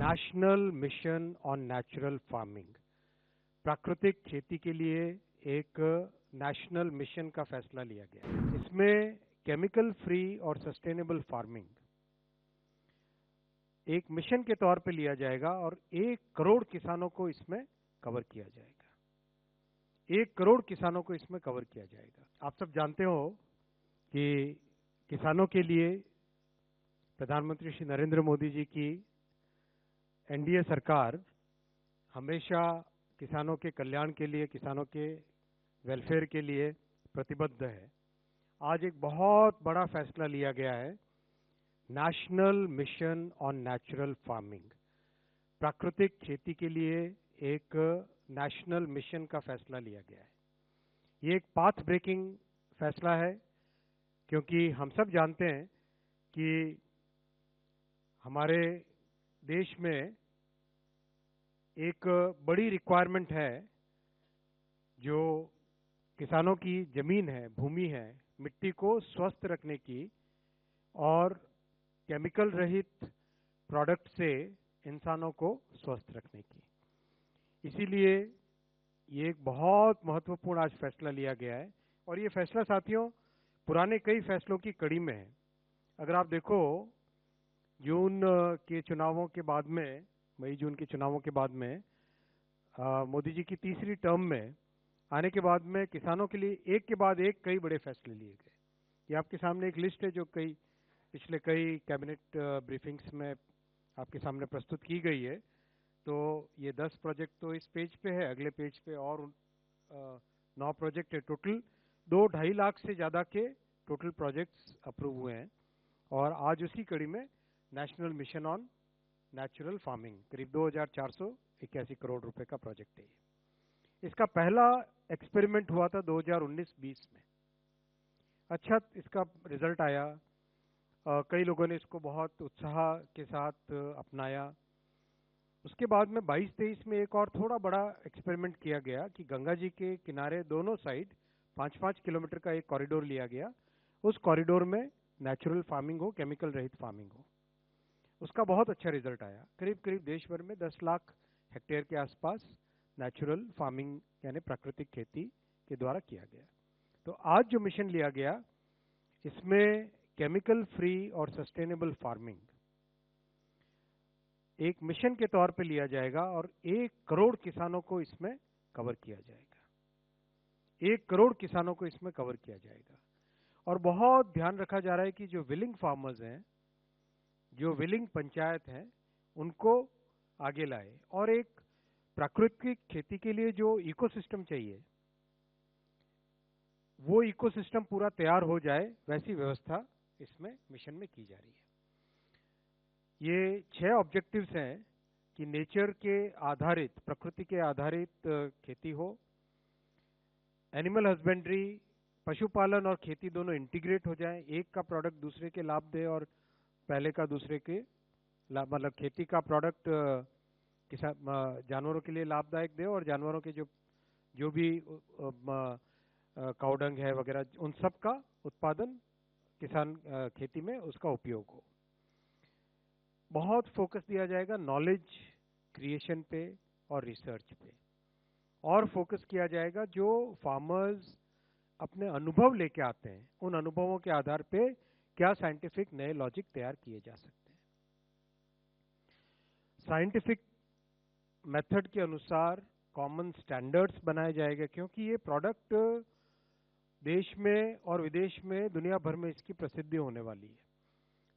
National mission on natural farming, प्राकृतिक खेती के लिए एक नेशनल मिशन का फैसला लिया गया। इसमें केमिकल फ्री और सस्टेनेबल फार्मिंग एक मिशन के तौर पे लिया जाएगा और 1 करोड़ किसानों को इसमें कवर किया जाएगा। 1 करोड़ किसानों को इसमें कवर किया जाएगा। आप सब जानते हो कि किसानों के लिए प्रधानमंत्री श्री नरेंद्र मोदी जी की एनडीए सरकार हमेशा किसानों के कल्याण के लिए, किसानों के वेलफेयर के लिए प्रतिबद्ध है। आज एक बहुत बड़ा फैसला लिया गया है, national mission on natural farming, प्राकृतिक खेती के लिए एक नेशनल मिशन का फैसला लिया गया है। ये एक पाथ ब्रेकिंग फैसला है, क्योंकि हम सब जानते हैं कि हमारे देश में एक बड़ी रिक्वायरमेंट है जो किसानों की जमीन है, भूमि है, मिट्टी को स्वस्थ रखने की और केमिकल रहित प्रोडक्ट से इंसानों को स्वस्थ रखने की। इसीलिए ये एक बहुत महत्वपूर्ण आज फैसला लिया गया है और ये फैसला साथियों पुराने कई फैसलों की कड़ी में है। अगर आप देखो जून के चुनावों के बाद में, मई जून के चुनावों के बाद में मोदी जी की तीसरी टर्म में आने के बाद में किसानों के लिए एक के बाद एक कई बड़े फैसले लिए गए। ये आपके सामने एक लिस्ट है जो पिछले कई कैबिनेट ब्रीफिंग्स में आपके सामने प्रस्तुत की गई है। तो ये 10 प्रोजेक्ट तो इस पेज पे है, अगले पेज पे और 9 प्रोजेक्ट है। टोटल 2-2.5 लाख से ज़्यादा के टोटल प्रोजेक्ट्स अप्रूव हुए हैं और आज उसी कड़ी में national mission on natural farming करीब 2481 करोड़ रुपए का प्रोजेक्ट है। इसका पहला एक्सपेरिमेंट हुआ था 2019-20 में। अच्छा इसका रिजल्ट आया, कई लोगों ने इसको बहुत उत्साह के साथ अपनाया। उसके बाद में 22-23 में एक और थोड़ा बड़ा एक्सपेरिमेंट किया गया कि गंगा जी के किनारे दोनों साइड 5-5 किलोमीटर का एक कॉरिडोर लिया गया। उस कॉरिडोर में नेचुरल फार्मिंग हो, केमिकल रहित फार्मिंग हो। उसका बहुत अच्छा रिजल्ट आया। करीब करीब देश भर में 10 लाख हेक्टेयर के आसपास नेचुरल फार्मिंग यानी प्राकृतिक खेती के द्वारा किया गया। तो आज जो मिशन लिया गया इसमें केमिकल फ्री और सस्टेनेबल फार्मिंग एक मिशन के तौर पे लिया जाएगा और 1 करोड़ किसानों को इसमें कवर किया जाएगा। 1 करोड़ किसानों को इसमें कवर किया जाएगा और बहुत ध्यान रखा जा रहा है कि जो विलिंग फार्मर्स हैं, जो विलिंग पंचायत हैं, उनको आगे लाए और एक प्राकृतिक खेती के लिए जो इकोसिस्टम चाहिए वो इकोसिस्टम पूरा तैयार हो जाए, वैसी व्यवस्था इसमें मिशन में की जा रही है। ये 6 ऑब्जेक्टिव्स हैं कि नेचर के आधारित, प्रकृति के आधारित खेती हो, एनिमल हस्बेंड्री, पशुपालन और खेती दोनों इंटीग्रेट हो जाए, एक का प्रोडक्ट दूसरे के लाभ दे और पहले का दूसरे के लाभ, मतलब खेती का प्रोडक्ट जानवरों के लिए लाभदायक दे और जानवरों के जो भी काउडंग है वगैरह, उन सब का उत्पादन किसान खेती में उसका उपयोग हो। बहुत फोकस दिया जाएगा नॉलेज क्रिएशन पे और रिसर्च पे, और फोकस किया जाएगा जो फार्मर्स अपने अनुभव लेके आते हैं, उन अनुभवों के आधार पे क्या साइंटिफिक नए लॉजिक तैयार किए जा सकते हैं। साइंटिफिक मेथड के अनुसार कॉमन स्टैंडर्ड्स बनाए जाएंगे, क्योंकि ये प्रोडक्ट देश में और विदेश में दुनिया भर में इसकी प्रसिद्धि होने वाली है।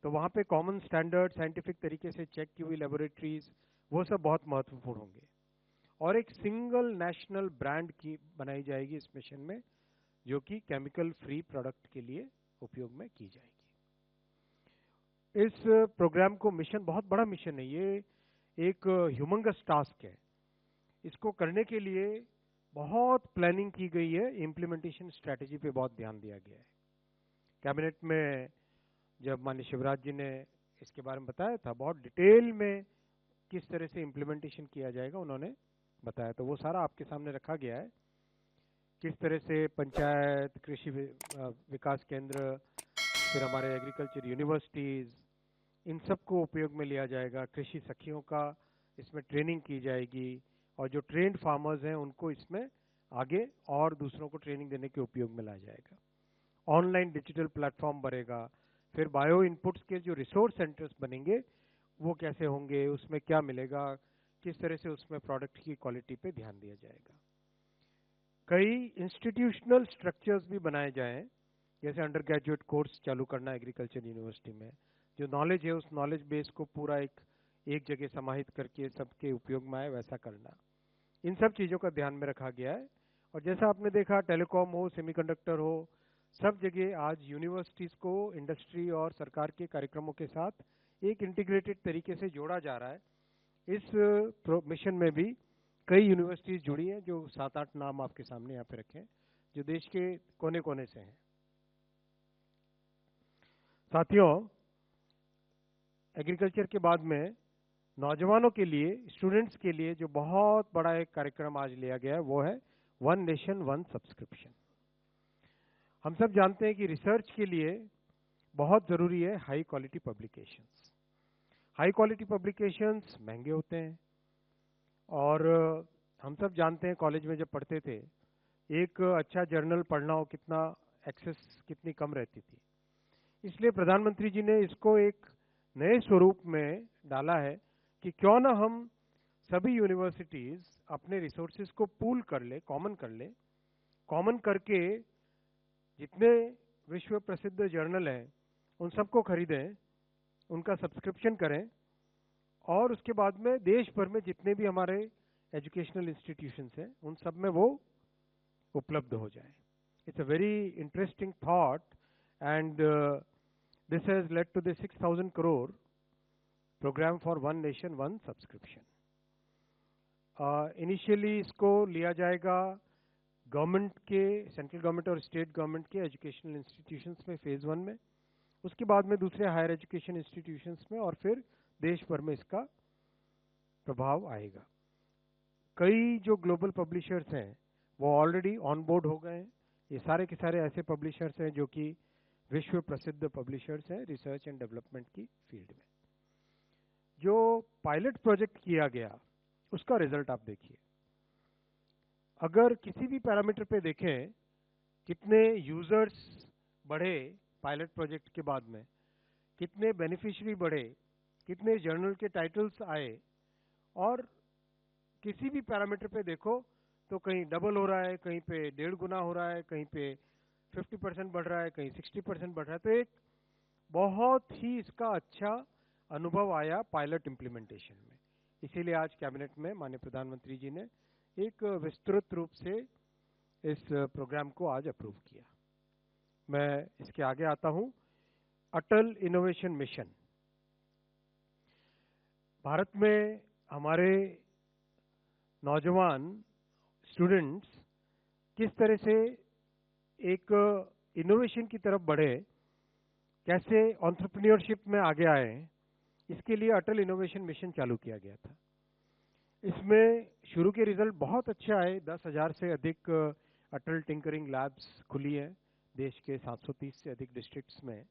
तो वहाँ पे कॉमन स्टैंडर्ड, साइंटिफिक तरीके से चेक की हुई लेबोरेटरीज, वो सब बहुत महत्वपूर्ण होंगे। और एक सिंगल नेशनल ब्रांड की बनाई जाएगी इस मिशन में, जो कि केमिकल फ्री प्रोडक्ट के लिए उपयोग में की जाएगी। इस प्रोग्राम को मिशन, बहुत बड़ा मिशन है ये, एक ह्यूमंगस टास्क है। इसको करने के लिए बहुत प्लानिंग की गई है, इम्प्लीमेंटेशन स्ट्रेटेजी पे बहुत ध्यान दिया गया है। कैबिनेट में जब माननीय शिवराज जी ने इसके बारे में बताया था, बहुत डिटेल में किस तरह से इम्प्लीमेंटेशन किया जाएगा उन्होंने बताया, तो वो सारा आपके सामने रखा गया है। किस तरह से पंचायत, कृषि विकास केंद्र, फिर हमारे एग्रीकल्चर यूनिवर्सिटीज, इन सब को उपयोग में लिया जाएगा। कृषि सखियों का इसमें ट्रेनिंग की जाएगी और जो ट्रेंड फार्मर्स हैं उनको इसमें आगे और दूसरों को ट्रेनिंग देने के उपयोग में लाया जाएगा। ऑनलाइन डिजिटल प्लेटफॉर्म बनेगा। फिर बायो इनपुट्स के जो रिसोर्स सेंटर्स बनेंगे वो कैसे होंगे, उसमें क्या मिलेगा, किस तरह से उसमें प्रोडक्ट की क्वालिटी पे ध्यान दिया जाएगा। कई इंस्टीट्यूशनल स्ट्रक्चर्स भी बनाए जाएं, जैसे अंडर ग्रेजुएट कोर्स चालू करना एग्रीकल्चर यूनिवर्सिटी में, जो नॉलेज है उस नॉलेज बेस को पूरा एक जगह समाहित करके सबके उपयोग में आए वैसा करना। इन सब चीज़ों का ध्यान में रखा गया है। और जैसा आपने देखा, टेलीकॉम हो, सेमीकंडक्टर हो, सब जगह आज यूनिवर्सिटीज़ को इंडस्ट्री और सरकार के कार्यक्रमों के साथ एक इंटीग्रेटेड तरीके से जोड़ा जा रहा है। इस मिशन में भी कई यूनिवर्सिटीज़ जुड़ी हैं, जो 7-8 नाम आपके सामने यहाँ पे रखे हैं, जो देश के कोने कोने से हैं। साथियों, एग्रीकल्चर के बाद में नौजवानों के लिए, स्टूडेंट्स के लिए जो बहुत बड़ा एक कार्यक्रम आज लिया गया है वो है वन नेशन वन सब्सक्रिप्शन। हम सब जानते हैं कि रिसर्च के लिए बहुत जरूरी है high quality publications. High quality publications महंगे होते हैं और हम सब जानते हैं कॉलेज में जब पढ़ते थे एक अच्छा जर्नल पढ़ना हो कितना एक्सेस कितनी कम रहती थी। इसलिए प्रधानमंत्री जी ने इसको एक नए स्वरूप में डाला है कि क्यों ना हम सभी यूनिवर्सिटीज अपने रिसोर्सेज को पूल कर ले, कॉमन करके जितने विश्व प्रसिद्ध जर्नल हैं उन सबको खरीदें, उनका सब्सक्रिप्शन करें और उसके बाद में देश भर में जितने भी हमारे एजुकेशनल इंस्टीट्यूशंस हैं उन सब में वो उपलब्ध हो जाए। It's a very interesting thought and this has led to the 6,000 crore programme for one nation one subscription. Initially इसको लिया जाएगा गवर्नमेंट के, सेंट्रल गवर्नमेंट और स्टेट गवर्नमेंट के एजुकेशनल इंस्टीट्यूशंस में फेज 1 में, उसके बाद में दूसरे हायर एजुकेशन इंस्टीट्यूशंस में और फिर देश भर में इसका प्रभाव आएगा। कई जो ग्लोबल पब्लिशर्स हैं वो ऑलरेडी ऑन बोर्ड हो गए हैं। ये सारे के सारे ऐसे पब्लिशर्स हैं जो कि विश्व प्रसिद्ध पब्लिशर्स हैं रिसर्च एंड डेवलपमेंट की फील्ड में। जो पायलट प्रोजेक्ट किया गया उसका रिजल्ट आप देखिए। अगर किसी भी पैरामीटर पे देखें कितने यूजर्स बढ़े पायलट प्रोजेक्ट के बाद में, कितने बेनिफिशियरी बढ़े, कितने जर्नल के टाइटल्स आए, और किसी भी पैरामीटर पे देखो तो कहीं डबल हो रहा है, कहीं पे 1.5 गुना हो रहा है, कहीं पे 50% बढ़ रहा है, कहीं 60% बढ़ रहा है। तो एक बहुत ही इसका अच्छा अनुभव आया पायलट इम्प्लीमेंटेशन में। इसीलिए आज कैबिनेट में माननीय प्रधानमंत्री जी ने एक विस्तृत रूप से इस प्रोग्राम को आज अप्रूव किया। मैं इसके आगे आता हूं। अटल इनोवेशन मिशन। भारत में हमारे नौजवान स्टूडेंट्स किस तरह से एक इनोवेशन की तरफ बढ़े, कैसे एंटरप्रेन्योरशिप में आगे आए, इसके लिए अटल इनोवेशन मिशन चालू किया गया था। इसमें शुरू के रिजल्ट बहुत अच्छे आए। 10,000 से अधिक अटल टिंकरिंग लैब्स खुली हैं देश के 730 से अधिक डिस्ट्रिक्ट्स में।